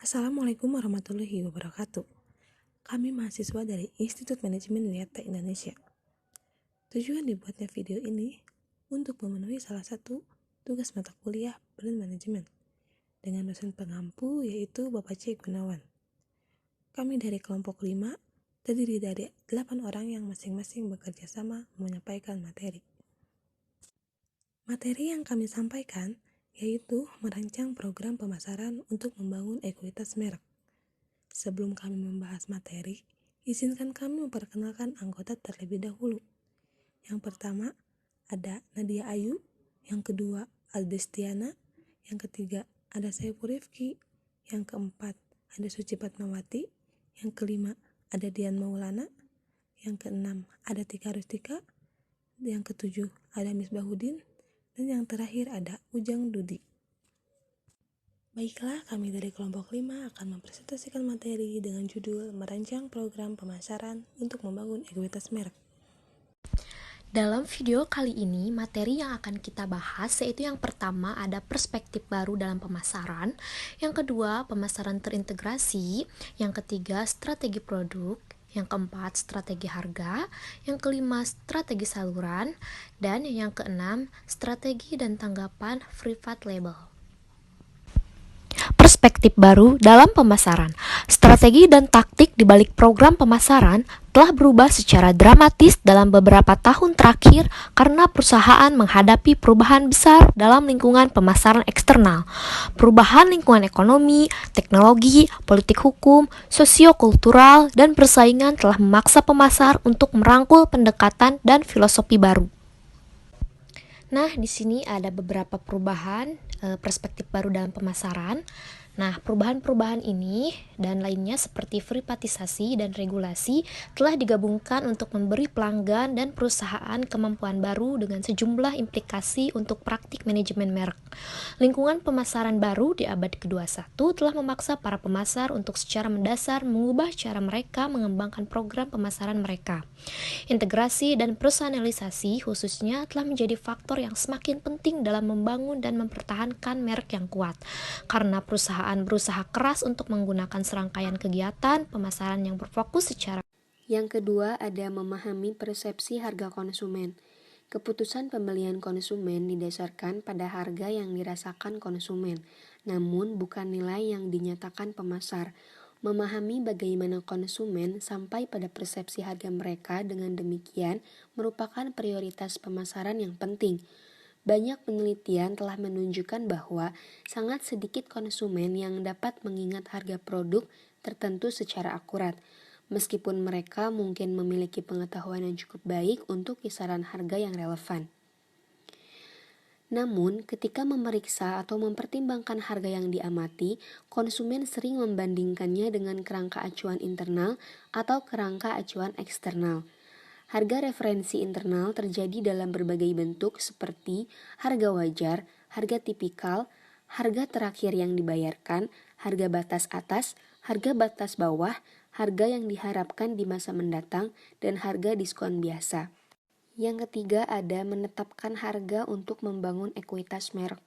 Assalamualaikum warahmatullahi wabarakatuh. Kami mahasiswa dari Institut Manajemen Niaga Indonesia. Tujuan dibuatnya video ini untuk memenuhi salah satu tugas mata kuliah Brand Management dengan dosen pengampu yaitu Bapak C. Gunawan. Kami dari kelompok 5 terdiri dari 8 orang yang masing-masing bekerja sama menyampaikan materi. Materi yang kami sampaikan yaitu merancang program pemasaran untuk membangun ekuitas merek. Sebelum kami membahas materi, izinkan kami memperkenalkan anggota terlebih dahulu. Yang pertama, ada Nadia Ayu. Yang kedua, Aldestiana. Yang ketiga, ada Saiful Rifki. Yang keempat, ada Suci Fatmawati. Yang kelima, ada Dian Maulana. Yang keenam, ada Tika Rustika. Yang ketujuh, ada Misbahuddin. Dan yang terakhir ada Ujang Dudi. Baiklah, kami dari kelompok 5 akan mempresentasikan materi dengan judul Merancang Program Pemasaran untuk Membangun Ekuitas Merek. Dalam video kali ini, materi yang akan kita bahas yaitu yang pertama ada perspektif baru dalam pemasaran, yang kedua pemasaran terintegrasi, yang ketiga strategi produk, yang keempat strategi harga, yang kelima strategi saluran, dan yang keenam strategi dan tanggapan private label. Perspektif baru dalam pemasaran. Strategi dan taktik di balik program pemasaran telah berubah secara dramatis dalam beberapa tahun terakhir karena perusahaan menghadapi perubahan besar dalam lingkungan pemasaran eksternal. Perubahan lingkungan ekonomi, teknologi, politik hukum, sosiokultural, dan persaingan telah memaksa pemasar untuk merangkul pendekatan dan filosofi baru. Nah, di sini ada beberapa perubahan perspektif baru dalam pemasaran. Nah, perubahan-perubahan ini dan lainnya seperti privatisasi dan regulasi telah digabungkan untuk memberi pelanggan dan perusahaan kemampuan baru dengan sejumlah implikasi untuk praktik manajemen merek. Lingkungan pemasaran baru di abad ke-21 telah memaksa para pemasar untuk secara mendasar mengubah cara mereka mengembangkan program pemasaran mereka. Integrasi dan personalisasi khususnya telah menjadi faktor yang semakin penting dalam membangun dan mempertahankan merek yang kuat, karena perusahaan berusaha keras untuk menggunakan serangkaian kegiatan pemasaran yang berfokus secara. Yang kedua ada memahami persepsi harga konsumen. Keputusan pembelian konsumen didasarkan pada harga yang dirasakan konsumen, namun bukan nilai yang dinyatakan pemasar. Memahami bagaimana konsumen sampai pada persepsi harga mereka dengan demikian merupakan prioritas pemasaran yang penting. Banyak penelitian telah menunjukkan bahwa sangat sedikit konsumen yang dapat mengingat harga produk tertentu secara akurat, meskipun mereka mungkin memiliki pengetahuan yang cukup baik untuk kisaran harga yang relevan. Namun, ketika memeriksa atau mempertimbangkan harga yang diamati, konsumen sering membandingkannya dengan kerangka acuan internal atau kerangka acuan eksternal. Harga referensi internal terjadi dalam berbagai bentuk seperti harga wajar, harga tipikal, harga terakhir yang dibayarkan, harga batas atas, harga batas bawah, harga yang diharapkan di masa mendatang, dan harga diskon biasa. Yang ketiga ada menetapkan harga untuk membangun ekuitas merek.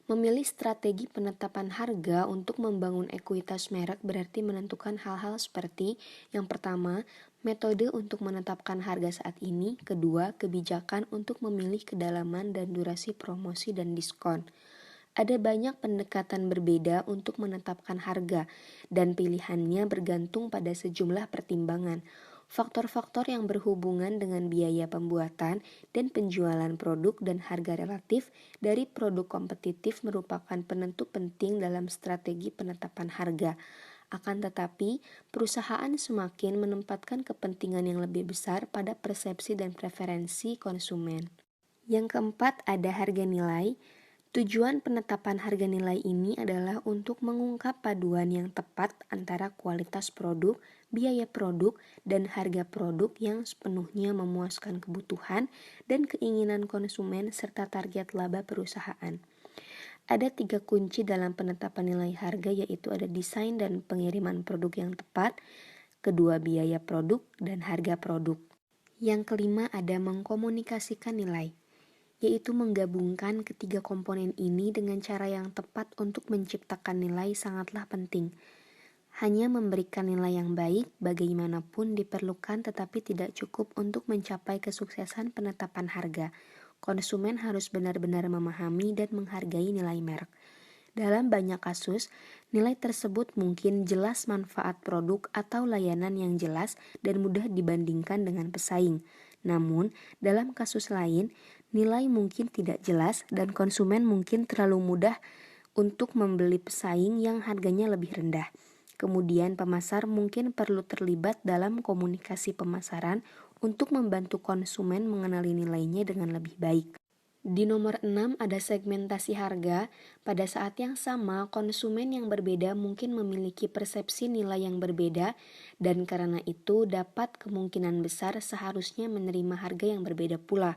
Memilih strategi penetapan harga untuk membangun ekuitas merek berarti menentukan hal-hal seperti yang pertama, metode untuk menetapkan harga saat ini, kedua, kebijakan untuk memilih kedalaman dan durasi promosi dan diskon. Ada banyak pendekatan berbeda untuk menetapkan harga dan pilihannya bergantung pada sejumlah pertimbangan. Faktor-faktor yang berhubungan dengan biaya pembuatan dan penjualan produk dan harga relatif dari produk kompetitif merupakan penentu penting dalam strategi penetapan harga. Akan tetapi, perusahaan semakin menempatkan kepentingan yang lebih besar pada persepsi dan preferensi konsumen. Yang keempat ada harga nilai. Tujuan penetapan harga nilai ini adalah untuk mengungkap paduan yang tepat antara kualitas produk, biaya produk, dan harga produk yang sepenuhnya memuaskan kebutuhan dan keinginan konsumen serta target laba perusahaan. Ada 3 kunci dalam penetapan nilai harga, yaitu ada desain dan pengiriman produk yang tepat, kedua biaya produk, dan harga produk. Yang kelima ada mengkomunikasikan nilai. yaitu menggabungkan ketiga komponen ini dengan cara yang tepat untuk menciptakan nilai sangatlah penting. Hanya memberikan nilai yang baik bagaimanapun diperlukan tetapi tidak cukup untuk mencapai kesuksesan penetapan harga. Konsumen harus benar-benar memahami dan menghargai nilai merek. Dalam banyak kasus, nilai tersebut mungkin jelas manfaat produk atau layanan yang jelas dan mudah dibandingkan dengan pesaing. Namun, dalam kasus lain, nilai mungkin tidak jelas dan konsumen mungkin terlalu mudah untuk membeli pesaing yang harganya lebih rendah. Kemudian pemasar mungkin perlu terlibat dalam komunikasi pemasaran untuk membantu konsumen mengenali nilainya dengan lebih baik. Di nomor 6 ada segmentasi harga. Pada saat yang sama, konsumen yang berbeda mungkin memiliki persepsi nilai yang berbeda dan karena itu dapat kemungkinan besar seharusnya menerima harga yang berbeda pula.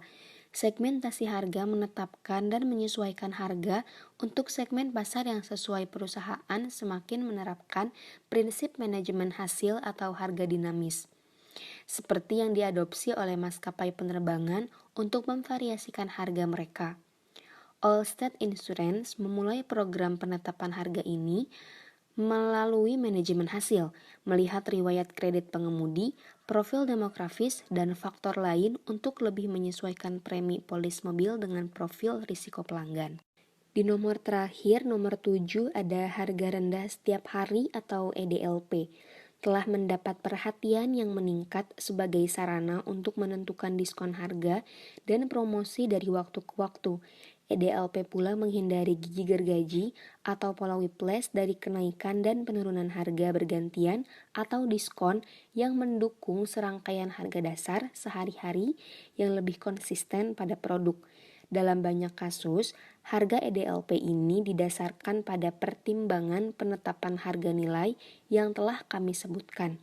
Segmentasi harga menetapkan dan menyesuaikan harga untuk segmen pasar yang sesuai perusahaan semakin menerapkan prinsip manajemen hasil atau harga dinamis, seperti yang diadopsi oleh maskapai penerbangan untuk memvariasikan harga mereka. Allstate Insurance memulai program penetapan harga ini melalui manajemen hasil, melihat riwayat kredit pengemudi, profil demografis, dan faktor lain untuk lebih menyesuaikan premi polis mobil dengan profil risiko pelanggan. Di nomor terakhir, nomor 7, ada harga rendah setiap hari atau EDLP. Telah mendapat perhatian yang meningkat sebagai sarana untuk menentukan diskon harga dan promosi dari waktu ke waktu. EDLP pula menghindari gigi gergaji atau pola whiplash dari kenaikan dan penurunan harga bergantian atau diskon yang mendukung serangkaian harga dasar sehari-hari yang lebih konsisten pada produk. Dalam banyak kasus, harga EDLP ini didasarkan pada pertimbangan penetapan harga nilai yang telah kami sebutkan.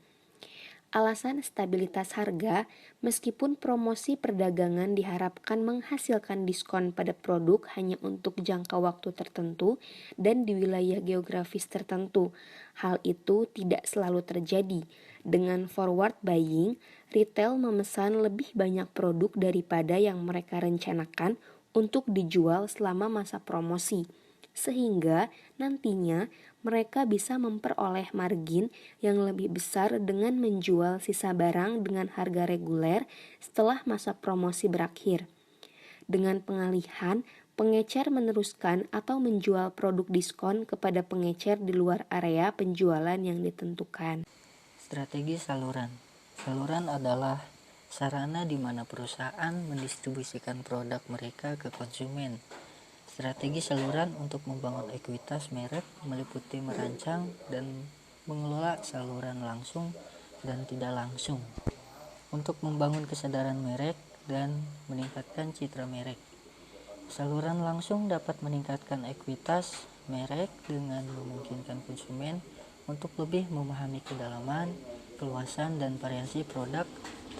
Alasan stabilitas harga, meskipun promosi perdagangan diharapkan menghasilkan diskon pada produk hanya untuk jangka waktu tertentu dan di wilayah geografis tertentu, hal itu tidak selalu terjadi. Dengan forward buying, retail memesan lebih banyak produk daripada yang mereka rencanakan untuk dijual selama masa promosi, sehingga nantinya mereka bisa memperoleh margin yang lebih besar dengan menjual sisa barang dengan harga reguler setelah masa promosi berakhir. Dengan pengalihan, pengecer meneruskan atau menjual produk diskon kepada pengecer di luar area penjualan yang ditentukan. Strategi saluran. Saluran adalah sarana di mana perusahaan mendistribusikan produk mereka ke konsumen. Strategi saluran untuk membangun ekuitas merek meliputi merancang dan mengelola saluran langsung dan tidak langsung untuk membangun kesadaran merek dan meningkatkan citra merek. Saluran langsung dapat meningkatkan ekuitas merek dengan memungkinkan konsumen untuk lebih memahami kedalaman, keluasan, dan variasi produk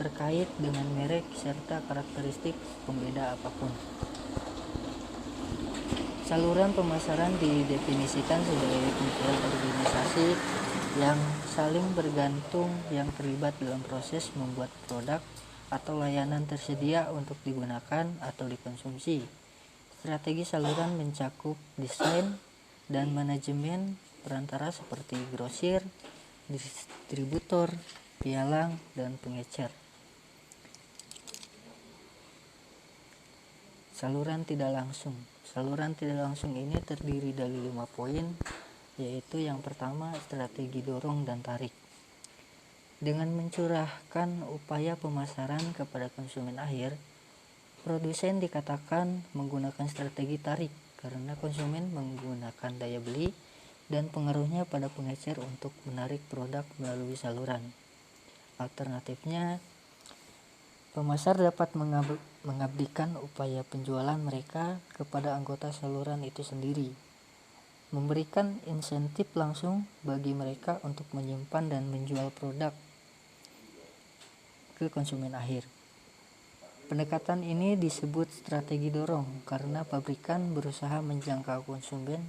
terkait dengan merek serta karakteristik pembeda apapun. Saluran pemasaran didefinisikan sebagai kumpulan organisasi yang saling bergantung yang terlibat dalam proses membuat produk atau layanan tersedia untuk digunakan atau dikonsumsi. Strategi saluran mencakup desain dan manajemen perantara seperti grosir, distributor, pialang, dan pengecer. Saluran tidak langsung. Saluran tidak langsung ini terdiri dari 5 poin, yaitu yang pertama strategi dorong dan tarik. Dengan mencurahkan upaya pemasaran kepada konsumen akhir, produsen dikatakan menggunakan strategi tarik karena konsumen menggunakan daya beli dan pengaruhnya pada pengecer untuk menarik produk melalui saluran. Alternatifnya, pemasar dapat mengabdikan upaya penjualan mereka kepada anggota saluran itu sendiri, memberikan insentif langsung bagi mereka untuk menyimpan dan menjual produk ke konsumen akhir. Pendekatan ini disebut strategi dorong karena pabrikan berusaha menjangkau konsumen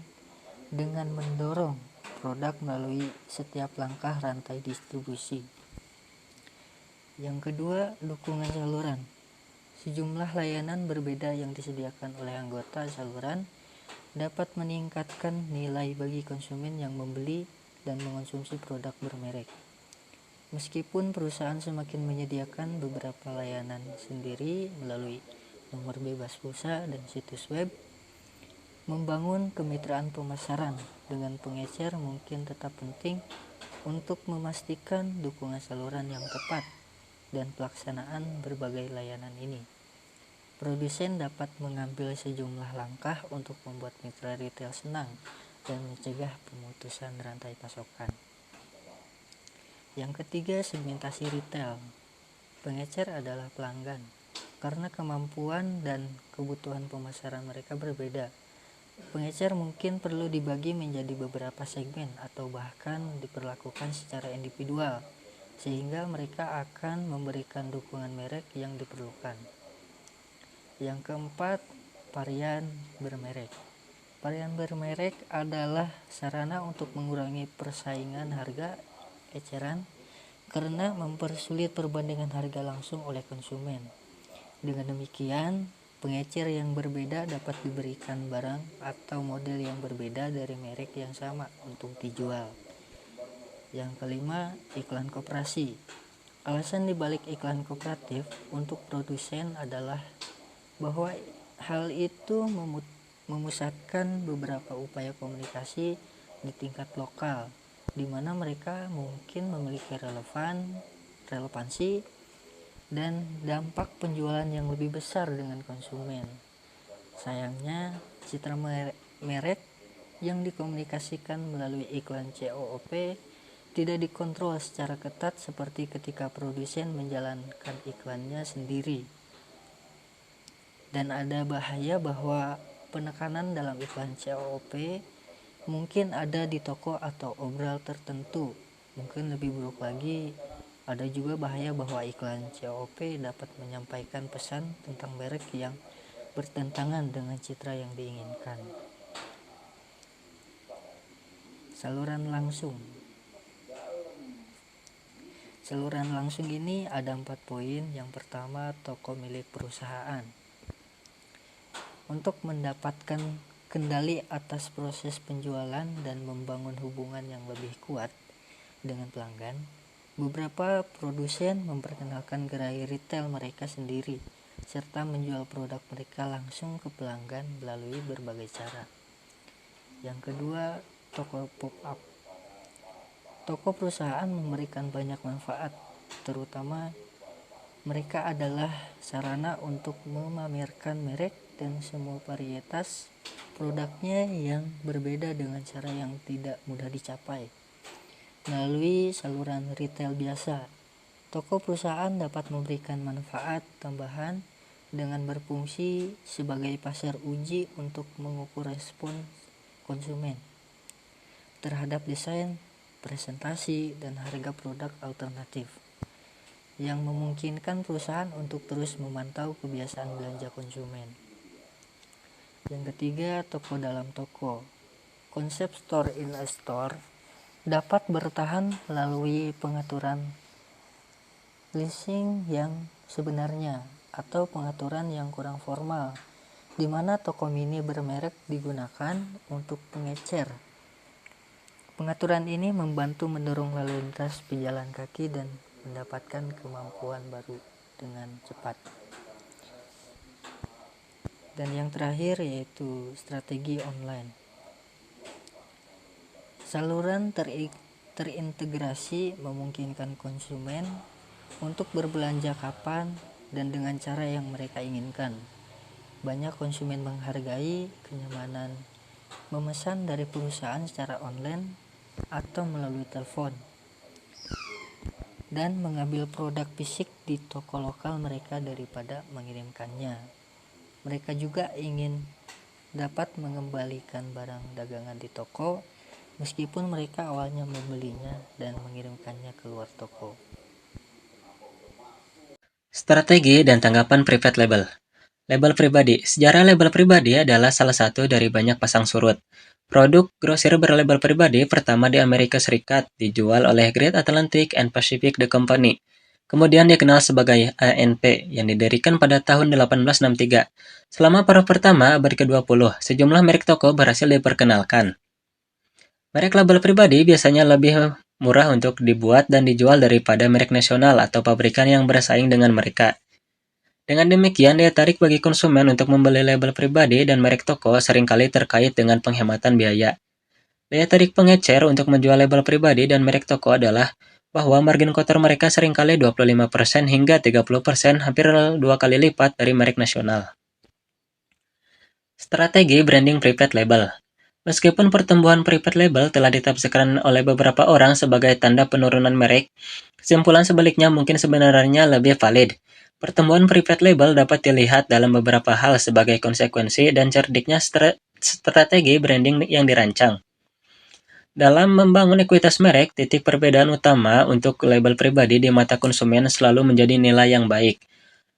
dengan mendorong produk melalui setiap langkah rantai distribusi. Yang kedua, dukungan saluran. Sejumlah layanan berbeda yang disediakan oleh anggota saluran dapat meningkatkan nilai bagi konsumen yang membeli dan mengonsumsi produk bermerek. Meskipun perusahaan semakin menyediakan beberapa layanan sendiri melalui nomor bebas pulsa dan situs web, membangun kemitraan pemasaran dengan pengecer mungkin tetap penting untuk memastikan dukungan saluran yang tepat dan pelaksanaan berbagai layanan ini. Produsen dapat mengambil sejumlah langkah untuk membuat mitra retail senang dan mencegah pemutusan rantai pasokan. Yang ketiga, segmentasi retail. Pengecer adalah pelanggan, karena kemampuan dan kebutuhan pemasaran mereka berbeda. Pengecer mungkin perlu dibagi menjadi beberapa segmen atau bahkan diperlakukan secara individual, sehingga mereka akan memberikan dukungan merek yang diperlukan. Yang keempat, varian bermerek. Varian bermerek adalah sarana untuk mengurangi persaingan harga eceran karena mempersulit perbandingan harga langsung oleh konsumen. Dengan demikian, pengecer yang berbeda dapat diberikan barang atau model yang berbeda dari merek yang sama untuk dijual. Yang kelima, iklan koperasi. Alasan dibalik iklan kooperatif untuk produsen adalah bahwa hal itu memusatkan beberapa upaya komunikasi di tingkat lokal, di mana mereka mungkin memiliki relevansi dan dampak penjualan yang lebih besar dengan konsumen. Sayangnya, citra merek yang dikomunikasikan melalui iklan COOP tidak dikontrol secara ketat seperti ketika produsen menjalankan iklannya sendiri. Dan ada bahaya bahwa penekanan dalam iklan COOP mungkin ada di toko atau obral tertentu. Mungkin lebih buruk lagi, ada juga bahaya bahwa iklan COOP dapat menyampaikan pesan tentang merek yang bertentangan dengan citra yang diinginkan. Saluran langsung. Saluran langsung ini ada 4 poin. Yang pertama, toko milik perusahaan. Untuk mendapatkan kendali atas proses penjualan dan membangun hubungan yang lebih kuat dengan pelanggan, beberapa produsen memperkenalkan gerai retail mereka sendiri serta menjual produk mereka langsung ke pelanggan melalui berbagai cara. Yang kedua, toko pop-up. Toko perusahaan memberikan banyak manfaat, terutama mereka adalah sarana untuk memamerkan merek dan semua varietas produknya yang berbeda dengan cara yang tidak mudah dicapai. Melalui saluran retail biasa, toko perusahaan dapat memberikan manfaat tambahan dengan berfungsi sebagai pasar uji untuk mengukur respon konsumen terhadap desain, presentasi, dan harga produk alternatif, yang memungkinkan perusahaan untuk terus memantau kebiasaan belanja konsumen. Yang ketiga, toko dalam toko. Konsep store in a store dapat bertahan melalui pengaturan leasing yang sebenarnya atau pengaturan yang kurang formal, di mana toko mini bermerek digunakan untuk pengecer. Pengaturan ini membantu mendorong lalu lintas pejalan kaki dan mendapatkan kemampuan baru dengan cepat. Dan yang terakhir yaitu strategi online. Saluran terintegrasi memungkinkan konsumen untuk berbelanja kapan dan dengan cara yang mereka inginkan. Banyak konsumen menghargai kenyamanan memesan dari perusahaan secara online atau melalui telepon dan mengambil produk fisik di toko lokal mereka daripada mengirimkannya. Mereka juga ingin dapat mengembalikan barang dagangan di toko meskipun mereka awalnya membelinya dan mengirimkannya keluar toko. Strategi dan tanggapan private label. Label pribadi. Sejarah label pribadi adalah salah satu dari banyak pasang surut. Produk grosir berlabel pribadi pertama di Amerika Serikat dijual oleh Great Atlantic and Pacific The Company Kemudian dikenal sebagai ANP yang didirikan pada tahun 1863. Selama paruh pertama abad ke-20, sejumlah merek toko berhasil diperkenalkan. Merek label pribadi biasanya lebih murah untuk dibuat dan dijual daripada merek nasional atau pabrikan yang bersaing dengan mereka. Dengan demikian, daya tarik bagi konsumen untuk membeli label pribadi dan merek toko seringkali terkait dengan penghematan biaya. Daya tarik pengecer untuk menjual label pribadi dan merek toko adalah bahwa margin kotor mereka seringkali 25% hingga 30%, hampir 2 kali lipat dari merek nasional. Strategi branding private label. Meskipun pertumbuhan private label telah ditafsirkan oleh beberapa orang sebagai tanda penurunan merek, kesimpulan sebaliknya mungkin sebenarnya lebih valid. Pertumbuhan private label dapat dilihat dalam beberapa hal sebagai konsekuensi dan cerdiknya strategi branding yang dirancang. Dalam membangun ekuitas merek, titik perbedaan utama untuk label pribadi di mata konsumen selalu menjadi nilai yang baik,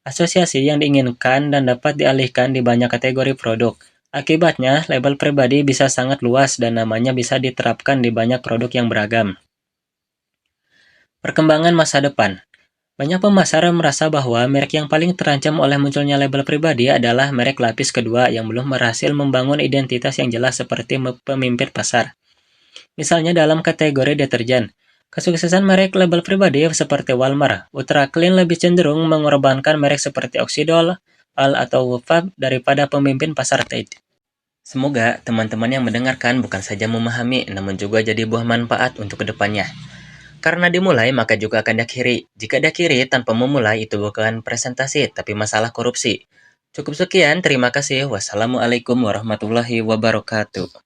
asosiasi yang diinginkan dan dapat dialihkan di banyak kategori produk. Akibatnya, label pribadi bisa sangat luas dan namanya bisa diterapkan di banyak produk yang beragam. Perkembangan masa depan. Banyak pemasar merasa bahwa merek yang paling terancam oleh munculnya label pribadi adalah merek lapis kedua yang belum berhasil membangun identitas yang jelas seperti pemimpin pasar. Misalnya dalam kategori deterjen, kesuksesan merek label pribadi seperti Walmart, Ultra Clean lebih cenderung mengorbankan merek seperti Oxidol, Al atau Fab daripada pemimpin pasar Tide. Semoga teman-teman yang mendengarkan bukan saja memahami, namun juga jadi buah manfaat untuk kedepannya. Karena dimulai, maka juga akan diakhiri. Jika diakhiri tanpa memulai, itu bukan presentasi, tapi masalah korupsi. Cukup sekian, terima kasih. Wassalamualaikum warahmatullahi wabarakatuh.